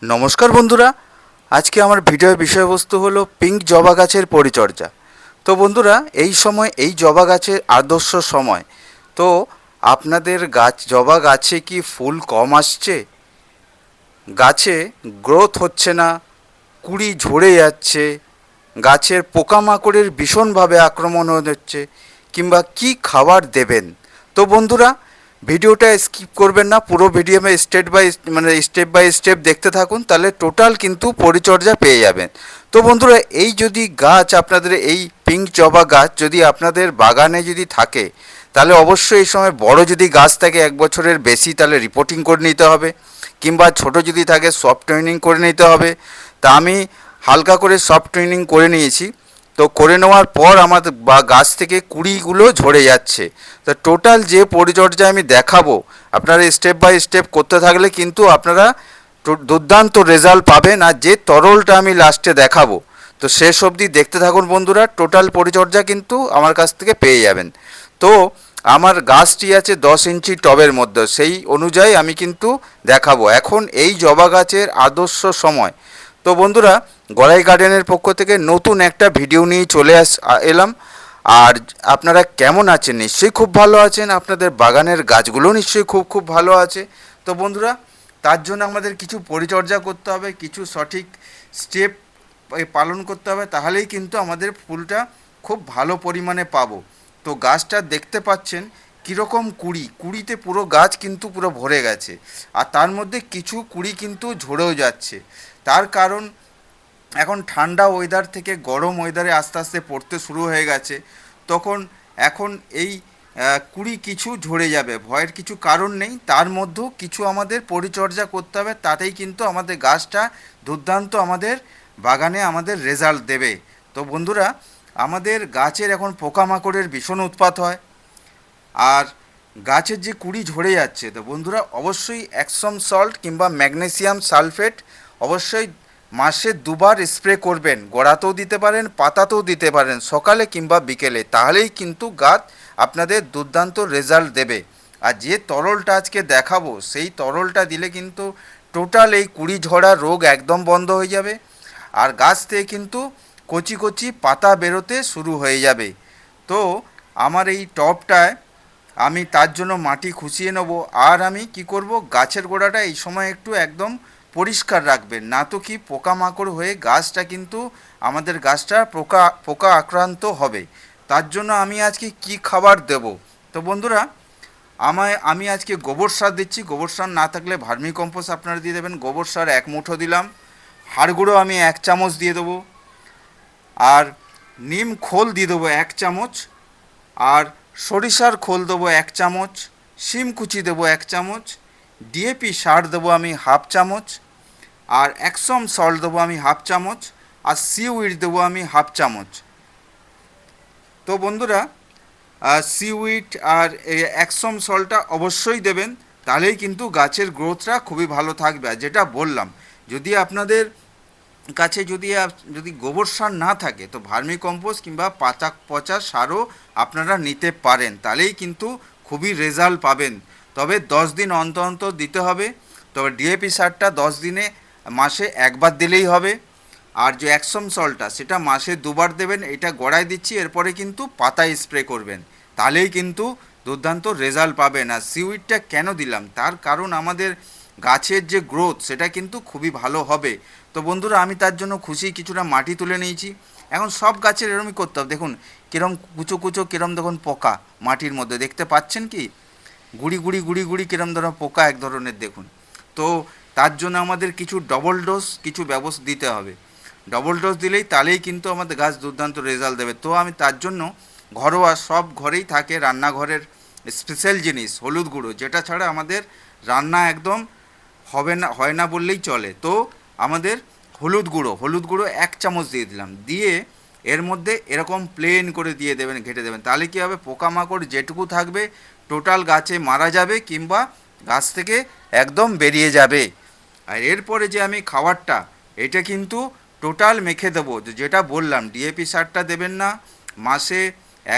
নমস্কার বন্ধুরা, আজকে আমার ভিডিওর বিষয়বস্তু হলো পিঙ্ক জবা গাছের পরিচর্যা। তো বন্ধুরা, এই সময় এই জবা গাছের আদর্শ সময়। তো আপনাদের জবা গাছে কি ফুল কম আসছে, গাছে গ্রোথ হচ্ছে না, কুঁড়ি ঝরে যাচ্ছে, গাছের পোকামাকড়ের ভীষণভাবে আক্রমণ হচ্ছে, কিংবা কি খাবার দেবেন? তো বন্ধুরা, ভিডিওটা স্কিপ করবেন না, পুরো ভিডিও স্টেপ বাই স্টেপ দেখতে থাকুন, তাহলে টোটাল কিন্তু পরিচর্যা পেয়ে যাবেন। তো বন্ধুরা, এই যদি গাছ আপনাদের এই পিঙ্ক জবা গাছ যদি আপনাদের বাগানে যদি থাকে, তাহলে অবশ্যই এই সময় বড় যদি গাছ থাকে 1 বছরের বেশি, তাহলে রিপোর্টিং করে নিতে হবে, কিংবা ছোট যদি থাকে সফট ট্রেনিং করে নিতে হবে। তা আমি হালকা করে সফট ট্রেনিং করে নিয়েছি। তো করে নেওয়ার পর আমার গাছ থেকে কুঁড়িগুলো ঝরে যাচ্ছে। তো টোটাল যে পরিচর্যা আমি দেখাবো, আপনারা স্টেপ বাই স্টেপ করতে থাকলে কিন্তু আপনারা দুর্দান্ত রেজাল্ট পাবেন। আর যে তরলটা আমি লাস্টে দেখাবো, তো শেষ অবধি দেখতে থাকুন বন্ধুরা, টোটাল পরিচর্যা কিন্তু আমার কাছ থেকে পেয়ে যাবেন। তো আমার গাছটি আছে 10 ইঞ্চি টবের মধ্যে, সেই অনুযায়ী আমি কিন্তু দেখাবো এখন এই জবা গাছের আদর্শ সময়। তো বন্ধুরা, গড়াই গার্ডেনের পক্ষ থেকে নতুন একটা ভিডিও নিয়ে চলে এলাম। আর আপনারা কেমন আছেন? নিশ্চয়ই খুব ভালো আছেন, আপনাদের বাগানের গাছগুলো নিশ্চয়ই খুব খুব ভালো আছে। তো বন্ধুরা, তার জন্য আমাদের কিছু পরিচর্যা করতে হবে, কিছু সঠিক স্টেপ পালন করতে হবে, তাহলেই কিন্তু আমাদের ফুলটা খুব ভালো পরিমাণে পাবো। তো গাছটা দেখতে পাচ্ছেন কীরকম কুড়িতে পুরো গাছ কিন্তু পুরো ভরে গেছে, আর তার মধ্যে কিছু কুড়ি কিন্তু ঝরেও যাচ্ছে। তার কারণ এখন ঠান্ডা ওয়েদার থেকে গরম ওয়েদারে আস্তে আস্তে পড়তে শুরু হয়ে গেছে। তখন এখন এই কুড়ি কিছু ঝরে যাবে, ভয়ের কিছু কারণ নেই। তার মধ্যেও কিছু আমাদের পরিচর্যা করতে হবে, তাতেই কিন্তু আমাদের গাছটা দুর্দান্ত আমাদের বাগানে আমাদের রেজাল্ট দেবে। তো বন্ধুরা, আমাদের গাছের এখন পোকামাকড়ের ভীষণ উৎপাত হয়, আর গাছের যে কুড়ি ঝরে যাচ্ছে, তো বন্ধুরা অবশ্যই অ্যাপসম সল্ট কিংবা ম্যাগনেসিয়াম সালফেট অবশ্যই মাসে 2বার স্প্রে করবেন। গোড়াতেও দিতে পারেন, পাতাতেও দিতে পারেন, সকালে কিংবা বিকেলে, তাহলেই কিন্তু গাছ আপনাদের দুর্দান্ত রেজাল্ট দেবে। আর যে তরলটা আজকে দেখাবো, সেই তরলটা দিলে কিন্তু টোটাল এই কুড়ি ঝরা রোগ একদম বন্ধ হয়ে যাবে, আর গাছ থেকে কিন্তু কচি কচি পাতা বেরোতে শুরু হয়ে যাবে। তো আমার এই টবটায় আমি তার জন্য মাটি খুঁচিয়ে নেবো। আর আমি কি করব, গাছের গোড়াটা এই সময় একটু একদম পরিষ্কার রাখবেন, না তো কি পোকামাকড় হয়ে গাছটা কিন্তু আমাদের গাছটা পোকা আক্রান্ত হবে। তার জন্য আমি আজকে কি খাবার দেব? তো বন্ধুরা, আমি আজকে গোবর সার দিচ্ছি। গোবর সার না থাকলে ভার্মি কম্পোস্ট আপনারা দিয়ে দেবেন। গোবর সার 1 মুঠো দিলাম, হাড় গুঁড়ো আমি 1 চামচ দিয়ে দেবো, আর নিম খোল দিয়ে দেবো 1 চামচ, আর সরিষার খোল দেবো 1 চামচ, শিম কুচি দেবো 1 চামচ, ডিএপি সার দেবো আমি 1/2 চামচ, আর অ্যাপসম সল্ট দেবো আমি 1/2 চামচ, আর সিউইড দেবো আমি 1/2 চামচ। তো বন্ধুরা, সিউইড আর অ্যাপসম সল্টটা অবশ্যই দেবেন, তাহলেই কিন্তু গাছের গ্রোথটা খুবই ভালো থাকবে। আর যেটা বললাম, যদি আপনাদের কাছে যদি গোবর সার না থাকে, তো ভার্মি কম্পোস্ট কিংবা পাতা পচা সারও আপনারা নিতে পারেন, তাহলেই কিন্তু খুবই রেজাল্ট পাবেন। তবে 10 দিন অন্তর অন্তর দিতে হবে। তবে ডিএপি সারটা 10 দিনে মাসে 1বার দিলেই হবে। আর যে অ্যাপসম সল্টটা, সেটা মাসে 2বার দেবেন। এটা গড়ায় দিচ্ছি, এরপরে কিন্তু পাতায় স্প্রে করবেন, তাহলেই কিন্তু দুর্দান্ত রেজাল্ট পাবেন। আর সিউইডটা কেন দিলাম, তার কারণ আমাদের গাছের যে গ্রোথ, সেটা কিন্তু খুবই ভালো হবে। তো বন্ধুরা, আমি তার জন্য খুশি কিছুটা মাটি তুলে নিয়েছি। এখন সব গাছের এরমই করতে হবে। দেখুন কীরম কুচো কুচো, কীরম দেখুন পোকা মাটির মধ্যে দেখতে পাচ্ছেন কি, গুড়ি গুড়ি গুড়ি গুড়ি কীরম ধরনের পোকা এক ধরনের দেখুন। তো তার জন্য আমাদের কিছু ডবল ডোজ কিছু ব্যবস্থা দিতে হবে। ডবল ডোজ দিলেই তাহলেই কিন্তু আমাদের গাছ দুর্দান্ত রেজাল্ট দেবে। তো আমি তার জন্য ঘরোয়া, সব ঘরেই থাকে রান্নাঘরের স্পেশাল জিনিস হলুদ গুঁড়ো, যেটা ছাড়া আমাদের রান্না একদম হয় না বললেই চলে। তো আমাদের হলুদ গুঁড়ো 1 চামচ দিয়ে দিলাম, দিয়ে এর মধ্যে এরকম প্লেন করে দিয়ে দেবেন, ঘেটে দেবেন। তাহলে কী হবে, পোকামাকড় যেটুকু থাকবে টোটাল গাছে মারা যাবে, কিংবা গাছ থেকে একদম বেরিয়ে যাবে। আর এরপরে যে আমি খাবারটা, এটা কিন্তু টোটাল মেখে দেবো। যেটা বললাম, ডিএপি সারটা দেবেন না, মাসে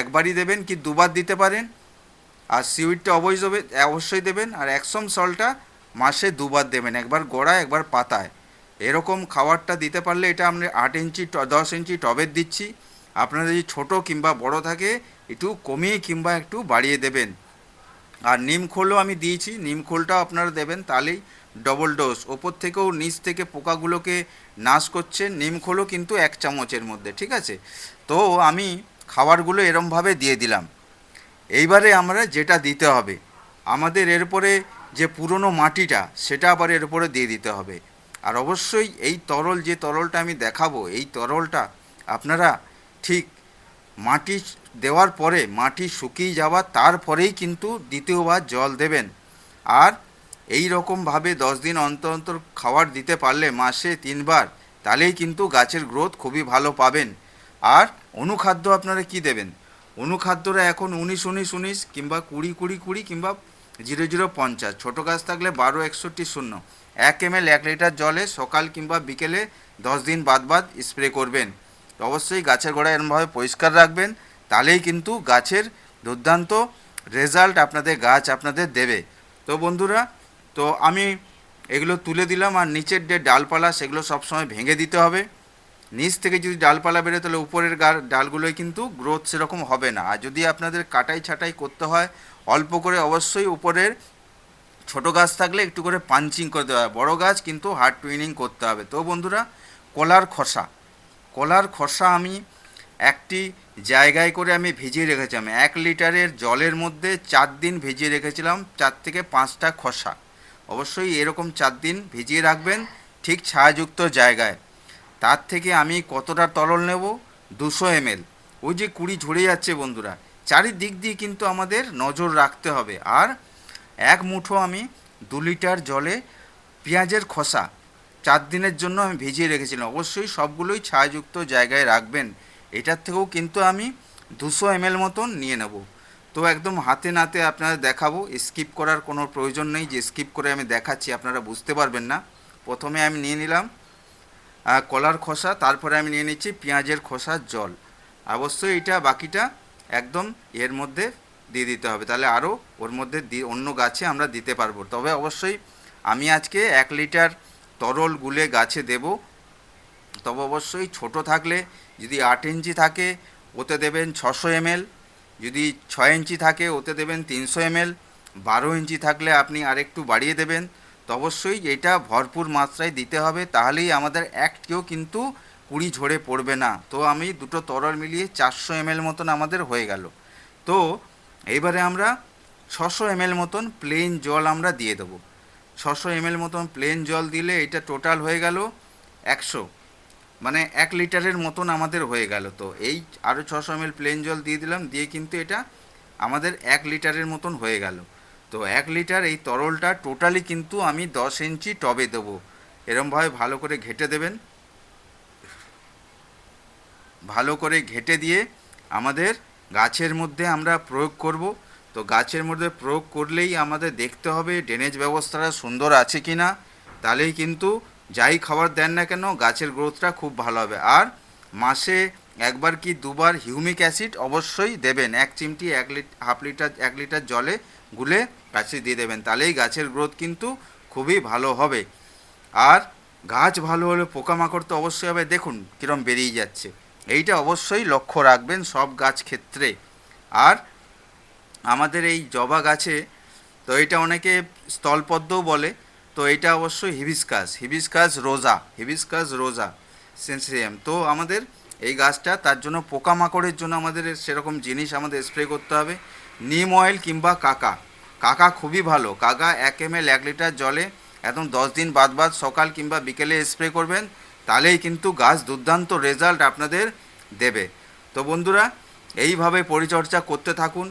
1বারই দেবেন, কি 2বার দিতে পারেন। আর সিউইডটা অবশ্যই দেবেন, আর অ্যাপসম সল্টটা মাসে 2বার দেবেন, 1বার গোড়ায় 1বার পাতায়। এরকম খাবারটা দিতে পারলে এটা আমরা 8 ইঞ্চি 10 ইঞ্চি টবের দিচ্ছি। আপনারা যদি ছোটো কিংবা বড় থাকে একটু কমিয়ে কিংবা একটু বাড়িয়ে দেবেন। আর নিম খোলও আমি দিয়েছি, নিম খোলটাও আপনারা দেবেন, তাহলেই ডবল ডোজ। ওপর থেকেও নিচ থেকে পোকাগুলোকে নাশ করছে। নিম খোলও কিন্তু 1 চামচের মধ্যে, ঠিক আছে। তো আমি খাবারগুলো এরমভাবে দিয়ে দিলাম। এইবারে আমরা যেটা দিতে হবে, আমাদের এরপরে যে পুরনো মাটিটা সেটা আবার এর উপরে দিয়ে দিতে হবে। আর অবশ্যই এই তরল, যে তরলটা আমি দেখাবো, এই তরলটা আপনারা ঠিক মাটি দেওয়ার পরে, মাটি শুকিয়ে যাওয়া তারপরেই কিন্তু দ্বিতীয়বার জল দেবেন। আর এই রকমভাবে 10 দিন অন্তর অন্তর খাবার দিতে পারলে মাসে 3বার, তাহলেই কিন্তু গাছের গ্রোথ খুবই ভালো পাবেন। আর অনুখাদ্য আপনারা কি দেবেন? অনুখাদ্যরা এখন 19-19-19 কিংবা 20-20-20 কিংবা 00-50, ছোটো গাছ থাকলে 12-61-0, 1 ml 1 লিটার জলে সকাল কিংবা বিকেলে 10 দিন বাদ বাদ স্প্রে করবেন। তো অবশ্যই গাছের গোড়া এরমভাবে পরিষ্কার রাখবেন, তাহলেই কিন্তু গাছের দুর্দান্ত রেজাল্ট আপনাদের গাছ আপনাদের দেবে। তো বন্ধুরা, তো আমি এগুলো তুলে দিলাম। আর নিচের যে ডালপালা সেগুলো সবসময় ভেঙে দিতে হবে। নিচ থেকে যদি ডালপালা বেরোয় তাহলে উপরের ডালগুলোয় কিন্তু গ্রোথ সেরকম হবে না। আর যদি আপনাদের কাটাই ছাঁটাই করতে হয় অল্প করে, অবশ্যই উপরের ছোটো গাছ থাকলে একটু করে পাঞ্চিং করে দেওয়া হয়, বড়ো গাছ কিন্তু হার্ড টুইনিং করতে হবে। তো বন্ধুরা, কলার খোসা আমি একটি জায়গায় করে আমি ভিজিয়ে রেখেছিলাম। 1 লিটারের জলের মধ্যে 4 দিন ভিজিয়ে রেখেছিলাম, 4 থেকে 5টা খোসা। অবশ্যই এরকম 4 দিন ভিজিয়ে রাখবেন ঠিক ছায়াযুক্ত জায়গায়। তার থেকে আমি কতটা তরল নেব? 200 ml। ওই যে কুড়ি ঝরে যাচ্ছে বন্ধুরা, চারিদিক দিয়ে কিন্তু আমাদের নজর রাখতে হবে। আর 1 মুঠো আমি 2 লিটার জলে পেঁয়াজের খোসা 4 দিনের জন্য আমি ভিজিয়ে রেখেছিলাম। অবশ্যই সবগুলোই ছায়াযুক্ত জায়গায় রাখবেন। এটার থেকেও কিন্তু আমি 200 ml মতন নিয়ে নেব। তো একদম হাতে নাতে আপনাদের দেখাবো, স্কিপ করার কোনো প্রয়োজন নেই যে স্কিপ করে আমি দেখাচ্ছি, আপনারা বুঝতে পারবেন না। প্রথমে আমি নিয়ে নিলাম কলার খোসা, তারপরে আমি নিয়ে নিচ্ছি পেঁয়াজের খোসার জল। অবশ্যই এটা বাকিটা একদম এর মধ্যে দিয়ে দিতে হবে, তাহলে আরও ওর মধ্যে অন্য গাছে আমরা দিতে পারবো। তবে অবশ্যই আমি আজকে 1 লিটার তরল গুলে গাছে দেব। তবে অবশ্যই ছোট থাকলে, যদি 8 ইঞ্চি থাকে ওতে দেবেন 600 ml, যদি 6 ইঞ্চি থাকে ওতে দেবেন 300 ml, 12 ইঞ্চি থাকলে আপনি আরেকটু বাড়িয়ে দেবেন। তো অবশ্যই এটা ভরপুর মাত্রায় দিতে হবে, তাহলেই আমাদের একটিও কিন্তু কুড়ি ঝরে পড়বে না। তো আমি দুটো তরল মিলিয়ে 400 ml মতন আমাদের হয়ে গেল। তো এইবারে আমরা 600 ml মতন প্লেন জল আমরা দিয়ে দেবো। 600 ml মতন প্লেন জল দিলে এটা টোটাল হয়ে গেল 100, মানে 1 লিটারের মতন আমাদের হয়ে গেল। তো এই আরও 600 ml প্লেন জল দিয়ে দিলাম, দিয়ে কিন্তু এটা আমাদের 1 লিটারের মতন হয়ে গেল। তো 1 লিটার এই তরলটা টোটালি কিন্তু আমি 10 ইঞ্চি টবে দেবো। এরমভাবে ভালো করে ঘেঁটে দেবেন। ভালো করে ঘেঁটে দিয়ে আমাদের গাছের মধ্যে আমরা প্রয়োগ করব। তো গাছের মধ্যে প্রয়োগ করলেই আমাদের দেখতে হবে ড্রেনেজ ব্যবস্থাটা সুন্দর আছে কি না, তাহলেই কিন্তু যাই খাবার দেন না কেন গাছের গ্রোথটা খুব ভালো হবে। আর মাসে 1বার কি 2বার হিউমিক অ্যাসিড অবশ্যই দেবেন। 1 চিমটি 1 লিটার জলে গুলে গাছে দিয়ে দেবেন, তাহলেই গাছের গ্রোথ কিন্তু খুবই ভালো হবে। আর গাছ ভালো হলে পোকামাকড় তো অবশ্যই হবে, দেখুন কীরকম বেরিয়ে যাচ্ছে। এইটা অবশ্যই লক্ষ্য রাখবেন সব গাছ ক্ষেত্রে। আর আমাদের এই জবা গাছে, তো এটা অনেকে স্থলপদ্মও বলে, তো এটা অবশ্যই হিবিস্কাস রোজা সেন্সিয়াম। তো আমাদের এই গাছটা, তার জন্য পোকামাকড়ের জন্য আমাদের সেরকম জিনিস আমাদের স্প্রে করতে হবে। নিম অয়েল কিংবা কাকা খুবই ভালো। কাকা 1 ml 1 লিটার জলে একদম 10 দিন বাদ বাদ সকাল কিংবা বিকেলে স্প্রে করবেন, তাহলেই কিন্তু গাছ দুর্দান্ত রেজাল্ট আপনাদের দেবে। তো বন্ধুরা, এইভাবে পরিচর্যা করতে থাকুন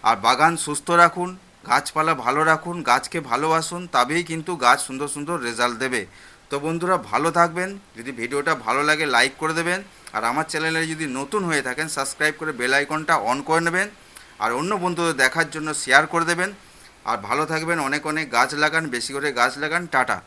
আর বাগান সুস্থ রাখুন, গাছপালা ভালো রাখুন, গাছকে ভালোবাসুন, তবেই কিন্তু গাছ সুন্দর সুন্দর রেজাল্ট দেবে। তো বন্ধুরা, ভালো থাকবেন। যদি ভিডিওটা ভালো লাগে লাইক করে দেবেন, আর আমার চ্যানেলে যদি নতুন হয়ে থাকেন সাবস্ক্রাইব করে বেল আইকনটা অন করে নেবেন, আর অন্য বন্ধুদের দেখার জন্য শেয়ার করে দেবেন। আর ভালো থাকবেন, অনেক অনেক গাছ লাগান, বেশি করে গাছ লাগান। টাটা।